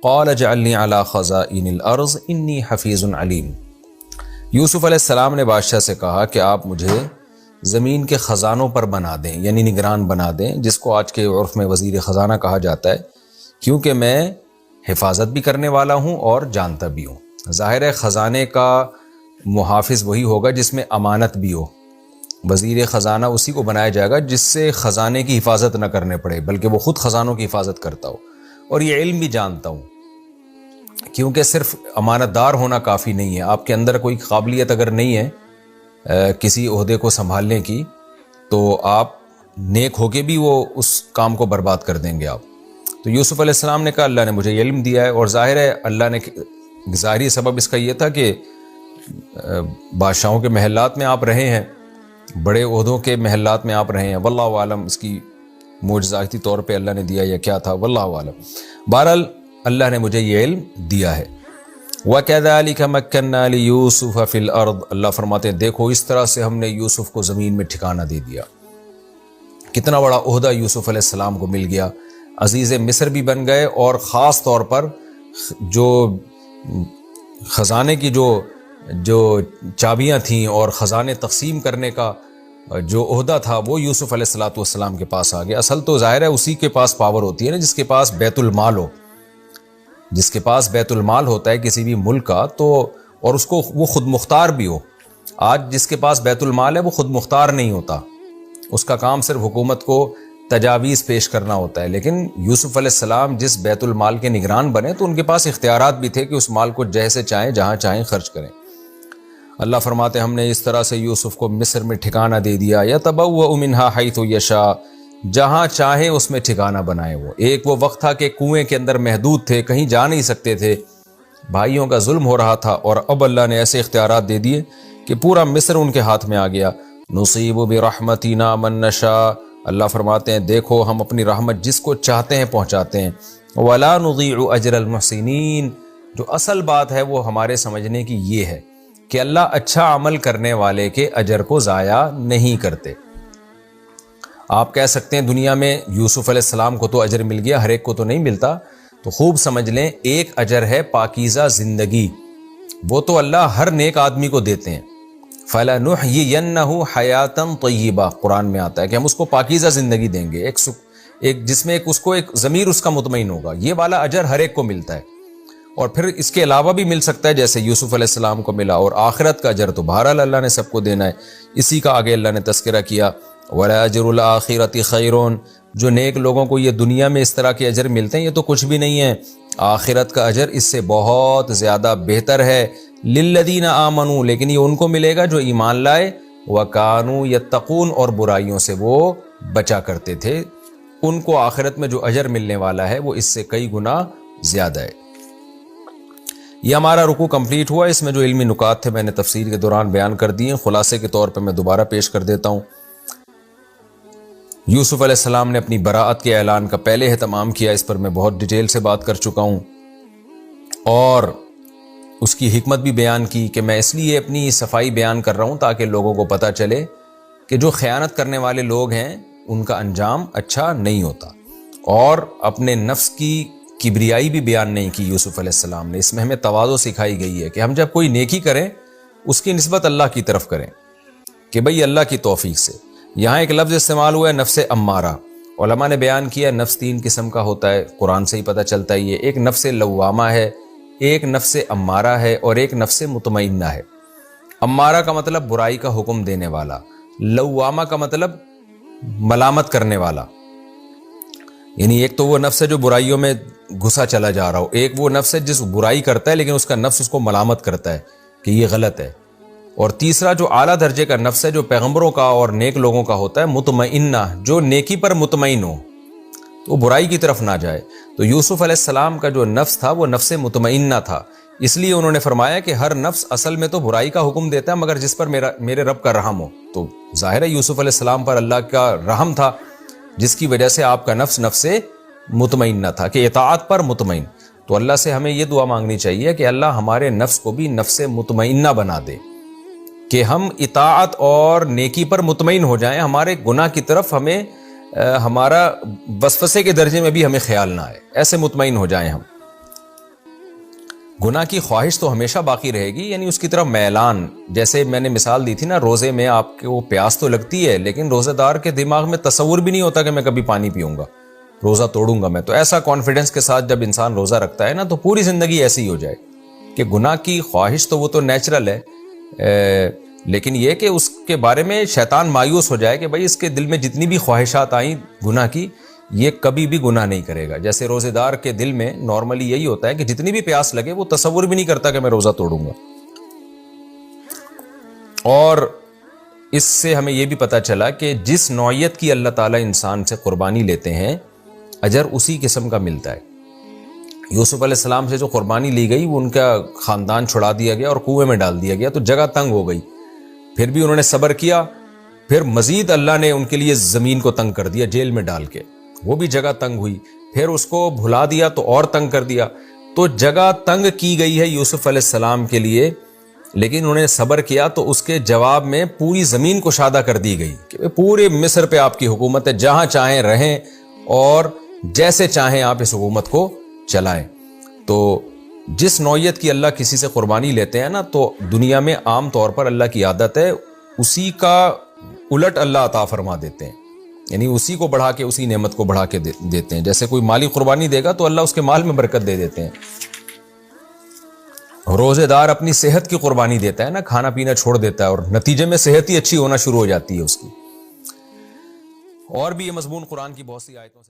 قال اجعلنی علی خزائن الارض انی حفیظ علیم۔ یوسف علیہ السلام نے بادشاہ سے کہا کہ آپ مجھے زمین کے خزانوں پر بنا دیں، یعنی نگران بنا دیں، جس کو آج کے عرف میں وزیر خزانہ کہا جاتا ہے، کیونکہ میں حفاظت بھی کرنے والا ہوں اور جانتا بھی ہوں۔ ظاہر ہے خزانے کا محافظ وہی ہوگا جس میں امانت بھی ہو۔ وزیر خزانہ اسی کو بنایا جائے گا جس سے خزانے کی حفاظت نہ کرنے پڑے، بلکہ وہ خود خزانوں کی حفاظت کرتا ہو اور یہ علم بھی جانتا ہوں، کیونکہ صرف امانت دار ہونا کافی نہیں ہے۔ آپ کے اندر کوئی قابلیت اگر نہیں ہے کسی عہدے کو سنبھالنے کی، تو آپ نیک ہو کے بھی وہ اس کام کو برباد کر دیں گے آپ۔ تو یوسف علیہ السلام نے کہا اللہ نے مجھے علم دیا ہے، اور ظاہر ہے اللہ نے ظاہری سبب اس کا یہ تھا کہ بادشاہوں کے محلات میں آپ رہے ہیں، بڑے عہدوں کے محلات میں آپ رہے ہیں، واللہ عالم اس کی معجزاتی طور پہ اللہ نے دیا یا کیا تھا، واللہ عالم۔ بہرحال اللہ نے مجھے یہ علم دیا ہے۔ وَكَذَلِكَ مَكَّنَّا لِيُوسُفَ فِي الْأَرْضِ، اللہ فرماتے ہیں دیکھو اس طرح سے ہم نے یوسف کو زمین میں ٹھکانہ دے دیا۔ کتنا بڑا عہدہ یوسف علیہ السلام کو مل گیا، عزیز مصر بھی بن گئے، اور خاص طور پر جو خزانے کی جو چابیاں تھیں اور خزانے تقسیم کرنے کا جو عہدہ تھا وہ یوسف علیہ السلام کے پاس آ گیا۔ اصل تو ظاہر ہے اسی کے پاس پاور ہوتی ہے نا، جس کے پاس بیت المال ہو، جس کے پاس بیت المال ہوتا ہے کسی بھی ملک کا، تو اور اس کو وہ خود مختار بھی ہو۔ آج جس کے پاس بیت المال ہے وہ خود مختار نہیں ہوتا، اس کا کام صرف حکومت کو تجاویز پیش کرنا ہوتا ہے۔ لیکن یوسف علیہ السلام جس بیت المال کے نگران بنے تو ان کے پاس اختیارات بھی تھے کہ اس مال کو جیسے چاہیں جہاں چاہیں خرچ کریں۔ اللہ فرماتے ہم نے اس طرح سے یوسف کو مصر میں ٹھکانہ دے دیا، یتبوأ منہا حیث یشاء، جہاں چاہیں اس میں ٹھکانہ بنائے۔ وہ ایک وہ وقت تھا کہ کنویں کے اندر محدود تھے، کہیں جا نہیں سکتے تھے، بھائیوں کا ظلم ہو رہا تھا، اور اب اللہ نے ایسے اختیارات دے دیے کہ پورا مصر ان کے ہاتھ میں آ گیا۔ نصیب برحمتنا من نشاء، اللہ فرماتے ہیں دیکھو ہم اپنی رحمت جس کو چاہتے ہیں پہنچاتے ہیں۔ ولا نضيع اجر المحسنین، جو اصل بات ہے وہ ہمارے سمجھنے کی یہ ہے کہ اللہ اچھا عمل کرنے والے کے اجر کو ضائع نہیں کرتے۔ آپ کہہ سکتے ہیں دنیا میں یوسف علیہ السلام کو تو اجر مل گیا، ہر ایک کو تو نہیں ملتا، تو خوب سمجھ لیں ایک اجر ہے پاکیزہ زندگی، وہ تو اللہ ہر نیک آدمی کو دیتے ہیں۔ فَلَنُحْيِيَنَّهُ حَيَاةً طَيِّبَةً، قرآن میں آتا ہے کہ ہم اس کو پاکیزہ زندگی دیں گے، ایک جس میں اس کو ایک ضمیر اس کا مطمئن ہوگا، یہ والا اجر ہر ایک کو ملتا ہے، اور پھر اس کے علاوہ بھی مل سکتا ہے جیسے یوسف علیہ السلام کو ملا، اور آخرت کا اجر تو بہرحال اللہ نے سب کو دینا ہے۔ اسی کا آگے اللہ نے تذکرہ کیا وَلَأَجْرُ الْآخِرَةِ خَيْرٌ، جو نیک لوگوں کو یہ دنیا میں اس طرح کے اجر ملتے ہیں یہ تو کچھ بھی نہیں ہے، آخرت کا اجر اس سے بہت زیادہ بہتر ہے۔ لِلَّذِينَ آمَنُوا، لیکن یہ ان کو ملے گا جو ایمان لائے، وَكَانُوا يَتَّقُونَ، اور برائیوں سے وہ بچا کرتے تھے، ان کو آخرت میں جو اجر ملنے والا ہے وہ اس سے کئی گنا زیادہ ہے۔ یہ ہمارا رکوع کمپلیٹ ہوا، اس میں جو علمی نکات تھے میں نے تفسیر کے دوران بیان کر دیے، خلاصے کے طور پہ میں دوبارہ پیش کر دیتا ہوں۔ یوسف علیہ السلام نے اپنی براءت کے اعلان کا پہلے اہتمام کیا، اس پر میں بہت ڈیٹیل سے بات کر چکا ہوں، اور اس کی حکمت بھی بیان کی کہ میں اس لیے اپنی صفائی بیان کر رہا ہوں تاکہ لوگوں کو پتہ چلے کہ جو خیانت کرنے والے لوگ ہیں ان کا انجام اچھا نہیں ہوتا، اور اپنے نفس کی کبریائی بھی بیان نہیں کی یوسف علیہ السلام نے۔ اس میں ہمیں تواضع سکھائی گئی ہے کہ ہم جب کوئی نیکی کریں اس کی نسبت اللہ کی طرف کریں کہ بھئی اللہ کی توفیق سے۔ یہاں ایک لفظ استعمال ہوا ہے نفس امارہ، علماء نے بیان کیا نفس تین قسم کا ہوتا ہے، قرآن سے ہی پتہ چلتا ہے یہ، ایک نفس لوامہ ہے، ایک نفس امارہ ہے، اور ایک نفس مطمئنہ ہے۔ امارہ کا مطلب برائی کا حکم دینے والا، لوامہ کا مطلب ملامت کرنے والا، یعنی ایک تو وہ نفس ہے جو برائیوں میں گھسا چلا جا رہا ہو، ایک وہ نفس ہے جس برائی کرتا ہے لیکن اس کا نفس اس کو ملامت کرتا ہے کہ یہ غلط ہے، اور تیسرا جو اعلیٰ درجے کا نفس ہے جو پیغمبروں کا اور نیک لوگوں کا ہوتا ہے مطمئنہ، جو نیکی پر مطمئن ہو تو برائی کی طرف نہ جائے۔ تو یوسف علیہ السلام کا جو نفس تھا وہ نفس مطمئنہ تھا، اس لیے انہوں نے فرمایا کہ ہر نفس اصل میں تو برائی کا حکم دیتا ہے مگر جس پر میرے رب کا رحم ہو۔ تو ظاہر ہے یوسف علیہ السلام پر اللہ کا رحم تھا، جس کی وجہ سے آپ کا نفس نفس مطمئنہ تھا کہ اطاعت پر مطمئن۔ تو اللہ سے ہمیں یہ دعا مانگنی چاہیے کہ اللہ ہمارے نفس کو بھی نفس مطمئنہ بنا دے، کہ ہم اطاعت اور نیکی پر مطمئن ہو جائیں، ہمارے گناہ کی طرف ہمیں ہمارا وسوسے کے درجے میں بھی ہمیں خیال نہ آئے، ایسے مطمئن ہو جائیں ہم۔ گناہ کی خواہش تو ہمیشہ باقی رہے گی، یعنی اس کی طرف میلان. جیسے میں نے مثال دی تھی نا، روزے میں آپ کو پیاس تو لگتی ہے، لیکن روزہ دار کے دماغ میں تصور بھی نہیں ہوتا کہ میں کبھی پانی پیوں گا، روزہ توڑوں گا میں. تو ایسا کانفیڈنس کے ساتھ جب انسان روزہ رکھتا ہے نا، تو پوری زندگی ایسی ہی ہو جائے کہ گناہ کی خواہش تو وہ تو نیچرل ہے، لیکن یہ کہ اس کے بارے میں شیطان مایوس ہو جائے کہ بھائی اس کے دل میں جتنی بھی خواہشات آئیں گناہ کی، یہ کبھی بھی گناہ نہیں کرے گا. جیسے روزے دار کے دل میں نارملی یہی ہوتا ہے کہ جتنی بھی پیاس لگے وہ تصور بھی نہیں کرتا کہ میں روزہ توڑوں گا. اور اس سے ہمیں یہ بھی پتہ چلا کہ جس نوعیت کی اللہ تعالیٰ انسان سے قربانی لیتے ہیں، اجر اسی قسم کا ملتا ہے. یوسف علیہ السلام سے جو قربانی لی گئی، وہ ان کا خاندان چھڑا دیا گیا اور کنویں میں ڈال دیا گیا، تو جگہ تنگ ہو گئی. پھر بھی انہوں نے صبر کیا، پھر مزید اللہ نے ان کے لیے زمین کو تنگ کر دیا جیل میں ڈال کے، وہ بھی جگہ تنگ ہوئی. پھر اس کو بھلا دیا تو اور تنگ کر دیا. تو جگہ تنگ کی گئی ہے یوسف علیہ السلام کے لیے، لیکن انہوں نے صبر کیا تو اس کے جواب میں پوری زمین کشادہ کر دی گئی کہ پورے مصر پہ آپ کی حکومت ہے، جہاں چاہیں رہیں اور جیسے چاہیں آپ اس حکومت کو چلائیں. تو جس نوعیت کی اللہ کسی سے قربانی لیتے ہیں نا، تو دنیا میں عام طور پر اللہ کی عادت ہے اسی کا الٹ اللہ عطا فرما دیتے ہیں، یعنی اسی کو بڑھا کے، اسی نعمت کو بڑھا کے دیتے ہیں. جیسے کوئی مالی قربانی دے گا تو اللہ اس کے مال میں برکت دے دیتے ہیں. روزے دار اپنی صحت کی قربانی دیتا ہے نا، کھانا پینا چھوڑ دیتا ہے اور نتیجے میں صحت ہی اچھی ہونا شروع ہو جاتی ہے اس کی. اور بھی یہ مضمون قرآن کی بہت سی آیتوں سے